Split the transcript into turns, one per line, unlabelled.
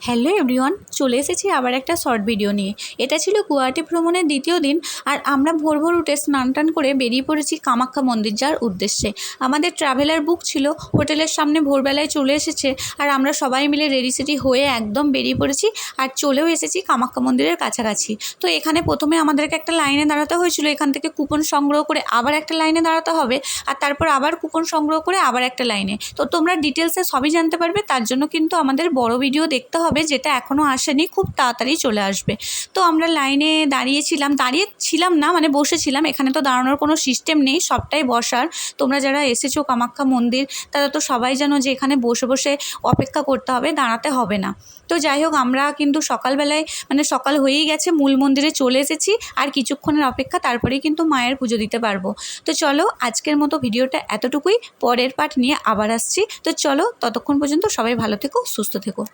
Hello everyone, চলে এসেছি আবার একটা শর্ট ভিডিও নিয়ে। এটা ছিল গুয়াহাটি ভ্রমণের দ্বিতীয় দিন, আর আমরা ভোর ভোর উঠে স্নান টান করে বেরিয়ে পড়েছি কামাখ্যা মন্দির যাওয়ার উদ্দেশ্যে। আমাদের ট্রাভেলার বুক ছিল, হোটেলের সামনে ভোরবেলায় চলে এসেছে, আর আমরা সবাই মিলে রেডি সেডি হয়ে একদম বেরিয়ে পড়েছি আর চলেও এসেছি কামাখ্যা মন্দিরের কাছাকাছি। তো এখানে প্রথমে আমাদেরকে একটা লাইনে দাঁড়াতে হয়েছিল, এখান থেকে কুপন সংগ্রহ করে আবার একটা লাইনে দাঁড়াতে হবে, আর তারপর আবার কুপন সংগ্রহ করে আবার একটা লাইনে। তো তোমরা ডিটেলসে সবই জানতে পারবে, তার জন্য কিন্তু আমাদের বড় ভিডিও দেখতে হবে, যেটা এখনও আসেনি, খুব তাড়াতাড়ি চলে আসবে। তো আমরা লাইনে দাঁড়িয়েছিলাম না, মানে বসেছিলাম। এখানে তো দাঁড়ানোর কোনো সিস্টেম নেই, সবটাই বসার। তোমরা যারা এসেছো কামাখ্যা মন্দির তারা তো সবাই জানো যে এখানে বসে বসে অপেক্ষা করতে হবে, দাঁড়াতে হবে না। তো যাই হোক, আমরা কিন্তু সকালবেলায় মানে সকাল হয়েই গেছে, মূল মন্দিরে চলে এসেছি, আর কিছুক্ষণের অপেক্ষা, তারপরেই কিন্তু মায়ের পুজো দিতে পারবো। তো চলো, আজকের মতো ভিডিওটা এতটুকুই, পরের পার্ট নিয়ে আবার আসছি। তো চলো, ততক্ষণ পর্যন্ত সবাই ভালো থেকো, সুস্থ থেকো।